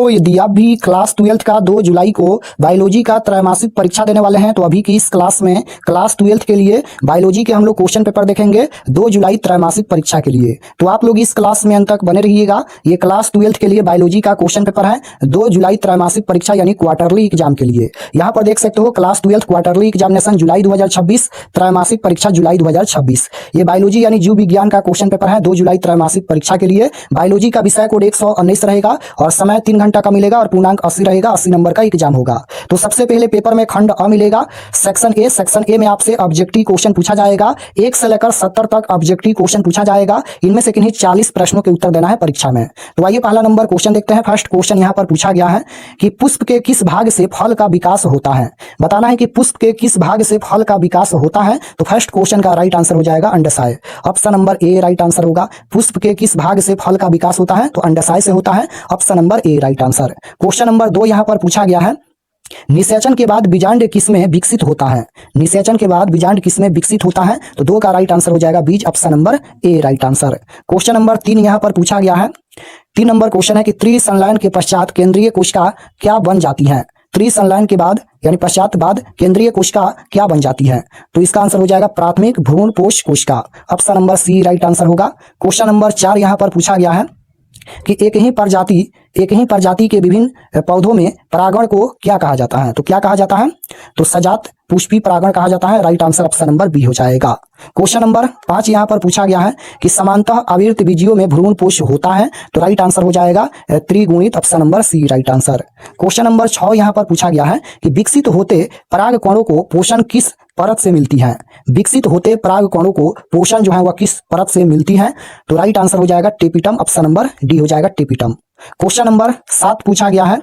तो यदि आप भी क्लास 12th का 2 जुलाई को बायोलॉजी का त्रैमासिक परीक्षा देने वाले हैं तो अभी की इस क्लास में क्लास 12th के लिए बायोलॉजी के हम लोग क्वेश्चन पेपर देखेंगे 2 जुलाई त्रैमासिक परीक्षा के लिए। तो आप लोग इस क्लास में अंत तक बने रहिएगा। ये क्लास 12th के लिए बायोलॉजी का क्वेश्चन पेपर है 2 जुलाई त्रैमासिक परीक्षा यानी क्वार्टरली एग्जाम के लिए। यहाँ पर देख सकते हो क्लास 12th क्वार्टरली एग्जामिनेशन जुलाई 2026, त्रैमासिक परीक्षा जुलाई 2026। ये बायोलॉजी यानी जीव विज्ञान का क्वेश्चन पेपर है 2 जुलाई त्रैमासिक परीक्षा के लिए। बायोलॉजी का विषय कोड 119 रहेगा और समय 3 घंटा का मिलेगा और पूर्णांक 80 रहेगा। 80 नंबर का एग्जाम होगा। तो सबसे पहले पेपर में खंड अ मिलेगा, सेक्शन ए में आपसे ऑब्जेक्टिव क्वेश्चन पूछा जाएगा। 1 से लेकर 70 तक ऑब्जेक्टिव क्वेश्चन पूछा जाएगा। इनमें से किन्हीं 40 प्रश्नों के उत्तर देना है परीक्षा में। तो आइए पहला नंबर क्वेश्चन देखते हैं। फर्स्ट क्वेश्चन यहाँ पर पूछा गया है कि पुष्प के किस भाग से फल का विकास होता है। बताना है कि पुष्प के किस भाग से फल का विकास होता है। तो फर्स्ट क्वेश्चन का राइट आंसर हो जाएगा अंडाशय। Option number A right answer होगा। पुष्प के किस भाग से फल का विकास होता है तो अंडाशय से होता है। Option number A right answer. Question number 2 यहाँ पर पूछा गया है, निषेचन के बाद बीजांड किसमें विकसित होता है। निषेचन के बाद बीजांड किसमें विकसित होता है तो 2 का राइट आंसर हो जाएगा बीज। Option number A right answer. Question number 3 यहाँ पर पूछा गया है, 3 नंबर क्वेश्चन है कि त्रिसंलयन के पश्चात केंद्रीय कोशिका क्या बन जाती है। त्रिसंलयन के बाद यानी पश्चात बाद केंद्रीय कोशिका क्या बन जाती है तो इसका आंसर हो जाएगा प्राथमिक भ्रूणपोष कोशिका। Option number C right answer होगा। क्वेश्चन नंबर 4 यहाँ पर पूछा गया है कि एक ही प्रजाति के विभिन्न पौधों में परागण को क्या कहा जाता है। तो क्या कहा जाता है तो सजात पुष्पी परागण कहा जाता है। Right answer option number B हो जाएगा। क्वेश्चन नंबर 5 यहाँ पर पूछा गया है कि समानतः आवर्त बीजियों में भ्रूणपोष होता है तो राइट आंसर हो जाएगा त्रिगुणित। Option number C right answer. Question number 6 यहाँ पर पूछा गया है कि विकसित होते परागकणों को पोषण किस परत से मिलती है। विकसित होते परागकणों को पोषण जो है वह किस परत से मिलती है तो राइट आंसर हो जाएगा टेपिटम। ऑप्शन नंबर डी हो जाएगा टेपिटम। क्वेश्चन नंबर 7 पूछा गया है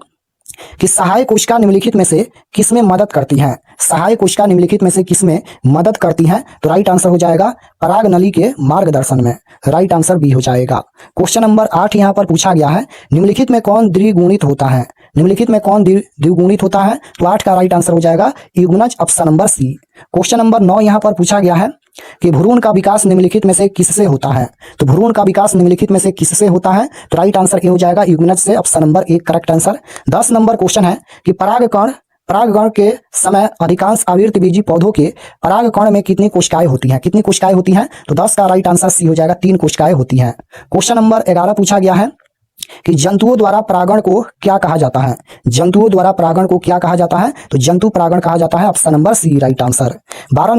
कि सहायक कोशिका निम्नलिखित में से किसमें मदद करती हैं। सहायक कोशिका निम्नलिखित में से किसमें मदद करती हैं तो राइट आंसर हो जाएगा पराग नली के मार्गदर्शन में। राइट आंसर बी हो जाएगा। क्वेश्चन नंबर 8 यहाँ पर पूछा गया है, निम्नलिखित में कौन द्विगुणित होता है। निम्नलिखित में कौन द्विगुणित होता है तो 8 का राइट आंसर हो जाएगा युग्मज। Option number C. Question number 9 यहाँ पर पूछा गया है कि भ्रूण का विकास निम्नलिखित में से किससे होता है। तो भ्रूण का विकास निम्नलिखित में से किससे होता है तो राइट आंसर ए हो जाएगा युग्मज से। Option number 1 correct answer. 10 number question है कि परागण के समय अधिकांश आवर्तबीजी पौधों के परागकण में कितनी कोशिकाएं होती हैं। कितनी कोशिकाएं होती हैं तो 10 का राइट आंसर सी हो जाएगा 3 कोशिकाएं होती हैं। क्वेश्चन नंबर 11 पूछा गया है कि जंतुओं द्वारा परागण को क्या कहा जाता है। जंतुओं द्वारा परागण को क्या कहा जाता है तो जंतु परागण कहा जाता है। Option number C right answer. 12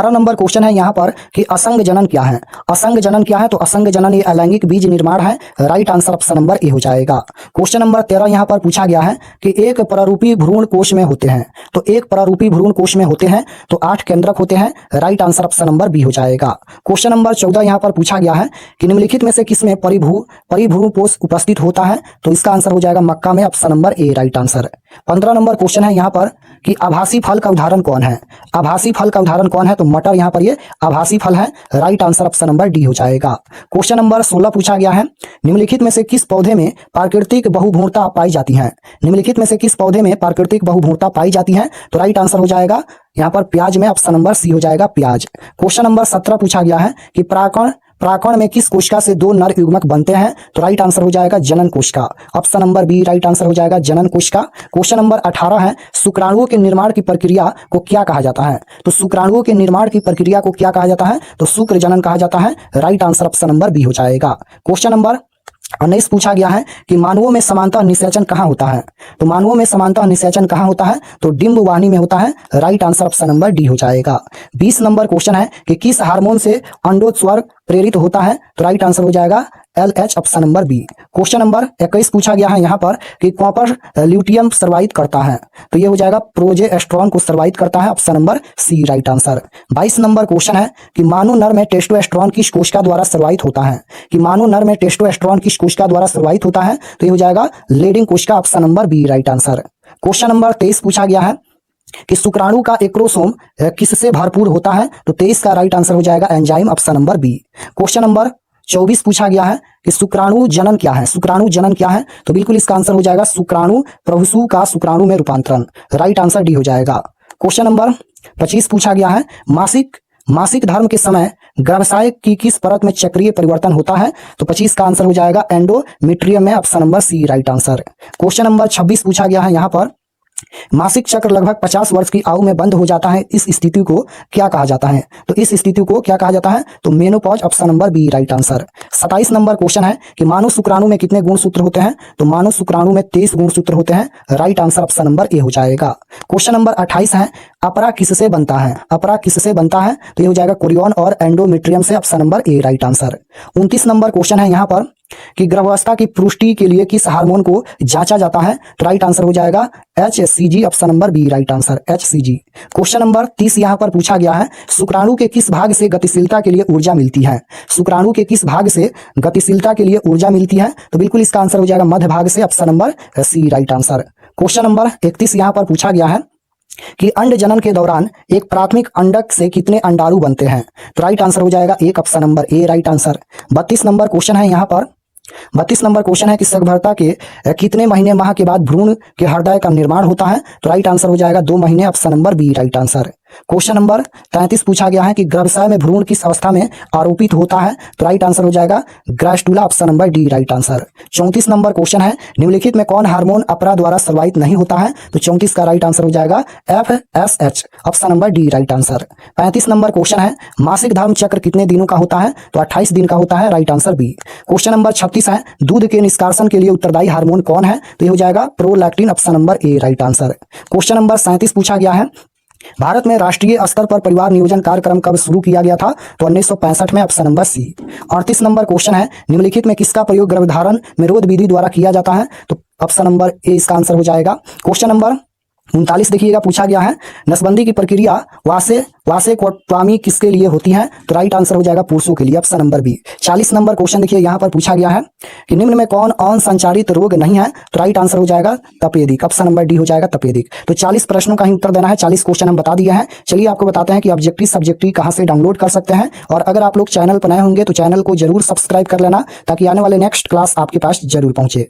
number question है यहाँ पर कि असंग जनन क्या है। असंग जनन क्या है तो असंग जनन ये अलैंगिक बीज निर्माण है। Right answer option number A हो जाएगा। क्वेश्चन नंबर 13 यहाँ पर पूछा गया है कि एक प्रारूपी भ्रूण कोश में होते हैं। तो एक प्रारूपी भ्रूण कोश में होते हैं तो 8 केंद्रक होते हैं। Right answer option number B हो जाएगा। क्वेश्चन नंबर 14 यहाँ पर पूछा गया है कि निम्नलिखित में से किसमें परिभ्रूणपोष उपस्थित होता है तो इसका आंसर हो जाएगा मक्का में। Option number A right answer. 15 number question है यहाँ पर कि आभासी फल का उदाहरण कौन है। आभासी फल का उदाहरण कौन है तो मटर यहाँ पर ये आभासी फल है। Right answer option number D हो जाएगा। क्वेश्चन नंबर 16 पूछा गया है, निम्नलिखित में से किस पौधे में प्राकृतिक बहुभ्रूणता पाई जाती है। निम्नलिखित में से किस पौधे में प्राकृतिक बहुभ्रूणता पाई जाती है तो राइट आंसर हो जाएगा यहाँ पर प्याज में। ऑप्शन नंबर सी हो जाएगा प्याज। क्वेश्चन नंबर 17 पूछा गया है कि परागकण में किस कोशिका से 2 नर युग्मक बनते हैं तो राइट आंसर हो जाएगा जनन कोशिका। Option number B right answer हो जाएगा जनन कोशिका। क्वेश्चन नंबर 18 है, शुक्राणुओं के निर्माण की प्रक्रिया को क्या कहा जाता है। तो शुक्राणुओं के निर्माण की प्रक्रिया को क्या कहा जाता है तो शुक्र जनन कहा जाता है। Right answer option number B हो जाएगा। क्वेश्चन नंबर 19 पूछा गया है कि मानवों में समानतः निषेचन कहाँ होता है। तो मानवों में समानतः निषेचन कहाँ होता है तो डिंब वाहिनी में होता है। Right answer option number D हो जाएगा। 20 नंबर क्वेश्चन है कि किस हार्मोन से अंडोत्सर्ग प्रेरित होता है तो राइट आंसर हो जाएगा LH। Option number B. Question number 21 पूछा गया है यहाँ पर कि कॉपर ल्यूटियम सर्वाइव करता है तो ये हो जाएगा प्रोजेस्टेरोन को सर्वाइव करता है। Option number C right answer. 22 number question है कि मानव नर में टेस्टोस्टेरोन किस कोशिका द्वारा सर्वाइव होता है। कि मानव नर में टेस्टोस्टेरोन किस कोशिका द्वारा सर्वाइव होता है तो ये हो जाएगा लेडिंग कोशिका। Option number B right answer. Question number 23 पूछा गया है कि शुक्राणु का एक्रोसोम किससे भरपूर होता है तो 23 का राइट आंसर हो जाएगा enzyme. Option number B. Question number 24 पूछा गया है कि शुक्राणु जनन क्या है। शुक्राणु जनन क्या है तो बिल्कुल इसका आंसर हो जाएगा शुक्राणु प्रभुसु का शुक्राणु में रूपांतरण। राइट आंसर डी हो जाएगा। क्वेश्चन नंबर 25 पूछा गया है, मासिक धर्म के समय गर्भाशय की किस परत में चक्रीय परिवर्तन होता है? तो 25 का आंसर हो जाएगा एंडोमेट्रियम में, option number C right answer. Question number 26 पूछा गया है यहाँ पर, मासिक चक्र लगभग 50 वर्ष की आयु में बंद हो जाता है, इस स्थिति को क्या कहा जाता है? तो इस स्थिति को क्या कहा जाता है? तो menopause, option number B right answer. 27 number question है कि मानव शुक्राणु में कितने गुणसूत्र होते हैं? तो मानव शुक्राणु में 23 गुणसूत्र होते हैं, right answer option number A हो जाएगा। क्वेश्चन नंबर 28 है, अपरा किससे बनता है? अपरा किससे बनता है? तो ये हो जाएगा कोरियन और एंडोमेट्रियम से, option number A right answer. 29 number question है यहाँ पर कि गर्भावस्था की पुष्टि के लिए किस हार्मोन को जांचा जाता है? तो राइट आंसर हो जाएगा HCG, option number B right answer HCG। Question number 30 यहाँ पर पूछा गया है, शुक्राणु के किस भाग से गतिशीलता के लिए ऊर्जा मिलती है? शुक्राणु के किस भाग से गतिशीलता के लिए ऊर्जा मिलती है? तो बिल्कुल इसका आंसर हो जाएगा मध्य भाग से, option number C right answer. Question number 31 यहाँ पर पूछा गया है कि अंड जनन के दौरान एक प्राथमिक अंडक से कितने अंडाणु बनते हैं? तो राइट आंसर हो जाएगा एक, option number A right answer. 32 number question है यहाँ पर, 32 नंबर क्वेश्चन है कि गर्भधारणा के कितने महीने माह के बाद भ्रूण के हृदय का निर्माण होता है? तो राइट आंसर हो जाएगा 2 महीने, option number B right answer. Question number 33 पूछा गया है कि गर्भाशय में भ्रूण किस अवस्था में आरोपित होता है? तो राइट आंसर हो जाएगा gastrula, option number D right answer. 34 number question है, निम्नलिखित में कौन हार्मोन अपरा द्वारा स्रावित नहीं होता है? तो 34 का राइट आंसर हो जाएगा FSH, option number D right answer. 35 number question है, मासिक धर्म चक्र कितने दिनों का होता है? तो 28 दिन का होता है, right answer B. Question number 36 है, दूध के निष्कासन के लिए उत्तरदायी हार्मोन कौन है? तो ये हो जाएगा prolactin, option number A right answer. Question number 37 पूछा गया है, भारत में राष्ट्रीय स्तर पर परिवार नियोजन कार्यक्रम कब शुरू किया गया था? तो 1965 में, option number C. 38 number question है, निम्नलिखित में किसका प्रयोग गर्भधारण निरोध विधि द्वारा किया जाता है? तो ऑप्शन नंबर ए इसका आंसर हो जाएगा। क्वेश्चन नंबर 39 देखिएगा पूछा गया है, नसबंदी की प्रक्रिया वासेक्टोमी किसके लिए होती है? तो राइट आंसर हो जाएगा पुरुषों के लिए, option number B. 40 number question देखिए यहाँ पर पूछा गया है कि निम्न में कौन अनसंचारित रोग नहीं है? तो राइट आंसर हो जाएगा तपेदिक, ऑप्शन नंबर डी हो जाएगा तपेदिक। तो 40 प्रश्नों का ही उत्तर देना है, 40 क्वेश्चन हम बता दिए हैं। चलिए आपको बताते हैं कि ऑब्जेक्टिव सब्जेक्टिव कहाँ से डाउनलोड कर सकते हैं, और अगर आप लोग चैनल पर नए होंगे तो चैनल को जरूर सब्सक्राइब कर लेना, ताकि आने वाले नेक्स्ट क्लास आपके पास जरूर पहुंचे।